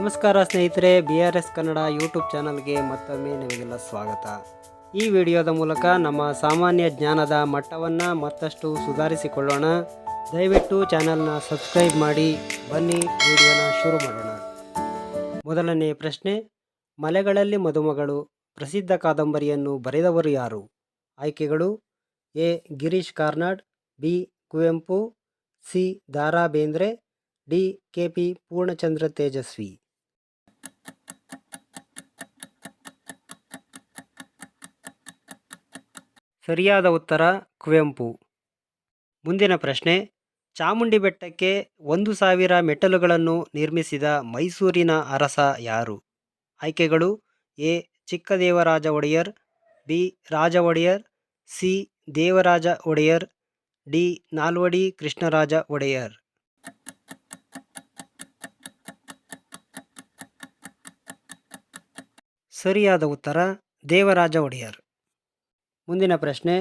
ನಮಸ್ಕಾರ ಸ್ನೇಹಿತರೆ, BRS Kannada YouTube ಚಾನಲ್ಗೆ ಮತ್ತೊಮ್ಮೆ ನಿಮಗೆಲ್ಲ ಸ್ವಾಗತ. ಈ ವಿಡಿಯೋದ ಮೂಲಕ ನಮ್ಮ ಸಾಮಾನ್ಯ ಜ್ಞಾನದ ಮಟ್ಟವನ್ನು ಮತ್ತಷ್ಟು ಸುಧಾರಿಸಿಕೊಳ್ಳೋಣ. ದಯವಿಟ್ಟು ಚಾನಲ್ನ ಸಬ್ಸ್ಕ್ರೈಬ್ ಮಾಡಿ. ಬನ್ನಿ ವಿಡಿಯೋನ ಶುರು ಮಾಡೋಣ. ಮೊದಲನೇ ಪ್ರಶ್ನೆ, ಮಲೆಗಳಲ್ಲಿ ಮದುಮಗಳು ಪ್ರಸಿದ್ಧ ಕಾದಂಬರಿಯನ್ನು ಬರೆದವರು ಯಾರು? ಆಯ್ಕೆಗಳು: A. Girish Karnad, B. Kuvempu, C. ದಾರಾ ಬೇಂದ್ರೆ, ಡಿ. KP ಪೂರ್ಣಚಂದ್ರ ತೇಜಸ್ವಿ. ಸರಿಯಾದ ಉತ್ತರ ಕುವೆಂಪು. ಮುಂದಿನ ಪ್ರಶ್ನೆ, ಚಾಮುಂಡಿ ಬೆಟ್ಟಕ್ಕೆ 1000 ಮೆಟ್ಟಲುಗಳನ್ನು ನಿರ್ಮಿಸಿದ ಮೈಸೂರಿನ ಅರಸ ಯಾರು? ಆಯ್ಕೆಗಳು: A. Chikkadevaraja Wodeyar, B. Raja Wodeyar, C. Devaraja Wodeyar, D. Nalvadi Krishnaraja Wodeyar. ಸರಿಯಾದ ಉತ್ತರ ದೇವರಾಜ ಒಡೆಯರ್. ಮುಂದಿನ ಪ್ರಶ್ನೆ,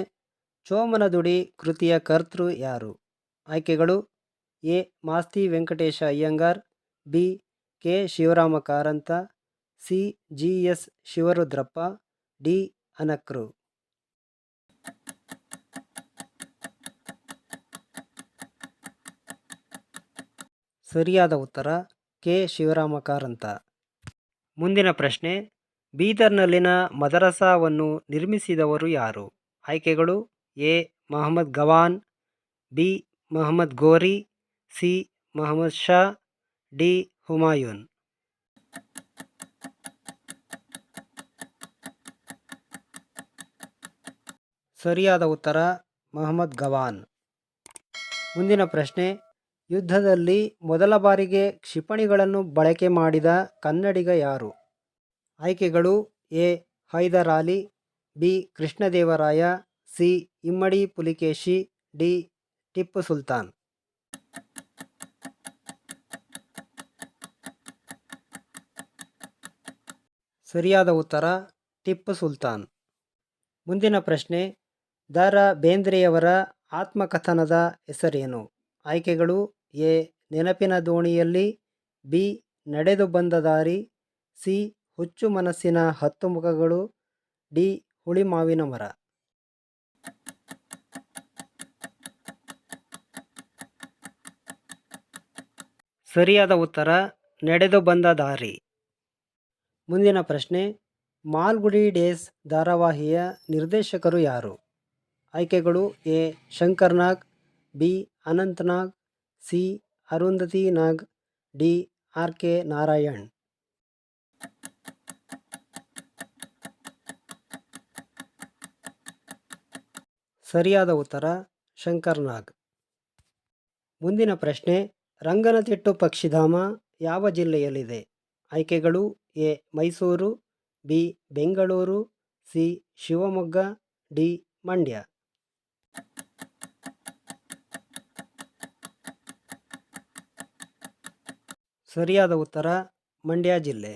ಚೋಮನದುಡಿ ಕೃತಿಯ ಕರ್ತೃ ಯಾರು? ಆಯ್ಕೆಗಳು: A. Masti Venkatesha Iyengar, B. K. Shivarama Karanth, C. GS Shivarudrappa, D. Anakru. ಸರಿಯಾದ ಉತ್ತರ ಕೆ. ಶಿವರಾಮ ಕಾರಂತ. ಮುಂದಿನ ಪ್ರಶ್ನೆ, ಬೀದರ್ನಲ್ಲಿನ ಮದರಸಾವನ್ನು ನಿರ್ಮಿಸಿದವರು ಯಾರು? ಆಯ್ಕೆಗಳು: A. Mahmud Gawan, B. Muhammad Ghori, C. Muhammad Shah, D. Humayun. ಸರಿಯಾದ ಉತ್ತರ ಮಹಮ್ಮದ್ ಗವಾನ್. ಮುಂದಿನ ಪ್ರಶ್ನೆ, ಯುದ್ಧದಲ್ಲಿ ಮೊದಲ ಬಾರಿಗೆ ಕ್ಷಿಪಣಿಗಳನ್ನು ಬಳಕೆ ಮಾಡಿದ ಕನ್ನಡಿಗ ಯಾರು? ಆಯ್ಕೆಗಳು: A. Hyder Ali, B. Krishnadevaraya, C. Immadi Pulakeshi, D. Tipu Sultan. ಸರಿಯಾದ ಉತ್ತರ ಟಿಪ್ಪು ಸುಲ್ತಾನ್. ಮುಂದಿನ ಪ್ರಶ್ನೆ, ದ.ರಾ. ಬೇಂದ್ರೆಯವರ ಆತ್ಮಕಥನದ ಹೆಸರೇನು? ಆಯ್ಕೆಗಳು: ಎ. ನೆನಪಿನ ದೋಣಿಯಲ್ಲಿ, ಬಿ. ನಡೆದು ಬಂದ ದಾರಿ, ಸಿ. ಹುಚ್ಚು ಮನಸ್ಸಿನ 10 ಮುಖಗಳು, ಡಿ. ಹುಳಿಮಾವಿನ ಮರ. ಸರಿಯಾದ ಉತ್ತರ ನಡೆದು ಬಂದ ದಾರಿ. ಮುಂದಿನ ಪ್ರಶ್ನೆ, ಮಾಲ್ಗುಡಿ ಡೇಸ್ ಧಾರಾವಾಹಿಯ ನಿರ್ದೇಶಕರು ಯಾರು? ಆಯ್ಕೆಗಳು: A. Shankar Nag, B. Anant Nag, C. Arundhati Nag, D. R.K. Narayan. ಸರಿಯಾದ ಉತ್ತರ ಶಂಕರ್ ನಾಗ್. ಮುಂದಿನ ಪ್ರಶ್ನೆ, ರಂಗನತಿಟ್ಟು ಪಕ್ಷಿಧಾಮ ಯಾವ ಜಿಲ್ಲೆಯಲ್ಲಿದೆ? ಆಯ್ಕೆಗಳು: A. Mysuru, B. Bengaluru, C. Shivamogga, D. Mandya. ಸರಿಯಾದ ಉತ್ತರ ಮಂಡ್ಯ ಜಿಲ್ಲೆ.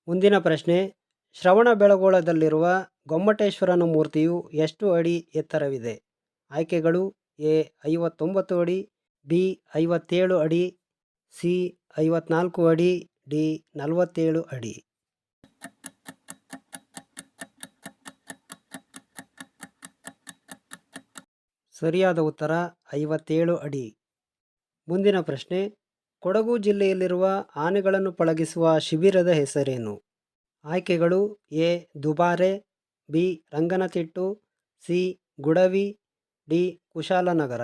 ಮುಂದಿನ ಪ್ರಶ್ನೆ, ಶ್ರವಣಬೆಳಗೊಳದಲ್ಲಿರುವ ಗೊಮ್ಮಟೇಶ್ವರನ ಮೂರ್ತಿಯು ಎಷ್ಟು ಅಡಿ ಎತ್ತರವಿದೆ? ಆಯ್ಕೆಗಳು: ಎ. 59 ಅಡಿ, ಬಿ. 57 ಅಡಿ, ಸಿ. 54 ಅಡಿ, ಡಿ. 47 ಅಡಿ. ಸರಿಯಾದ ಉತ್ತರ 57 ಅಡಿ. ಮುಂದಿನ ಪ್ರಶ್ನೆ, ಕೊಡಗು ಜಿಲ್ಲೆಯಲ್ಲಿರುವ ಆನೆಗಳನ್ನು ಪಳಗಿಸುವ ಶಿಬಿರದ ಹೆಸರೇನು? ಆಯ್ಕೆಗಳು: A. Dubare, B. Ranganathittu, C. Gudavi, D. Kushalnagar.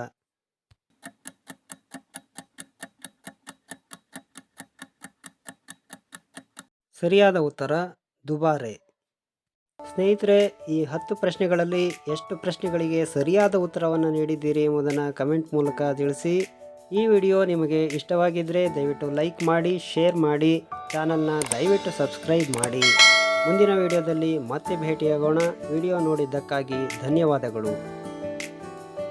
ಸರಿಯಾದ ಉತ್ತರ ದುಬಾರೆ. ಸ್ನೇಹಿತರೆ, ಈ 10 ಪ್ರಶ್ನೆಗಳಲ್ಲಿ ಎಷ್ಟು ಪ್ರಶ್ನೆಗಳಿಗೆ ಸರಿಯಾದ ಉತ್ತರವನ್ನು ನೀಡಿದ್ದೀರಿ ಎಂಬುದನ್ನು ಕಮೆಂಟ್ ಮೂಲಕ ತಿಳಿಸಿ. ಈ ವಿಡಿಯೋ ನಿಮಗೆ ಇಷ್ಟವಾಗಿದ್ದರೆ ದಯವಿಟ್ಟು ಲೈಕ್ ಮಾಡಿ, ಶೇರ್ ಮಾಡಿ, ಚಾನಲ್ನ ದಯವಿಟ್ಟು ಸಬ್ಸ್ಕ್ರೈಬ್ ಮಾಡಿ. ಮುಂದಿನ ವಿಡಿಯೋದಲ್ಲಿ ಮತ್ತೆ ಭೇಟಿಯಾಗೋಣ. ವಿಡಿಯೋ ನೋಡಿದ್ದಕ್ಕಾಗಿ ಧನ್ಯವಾದಗಳು.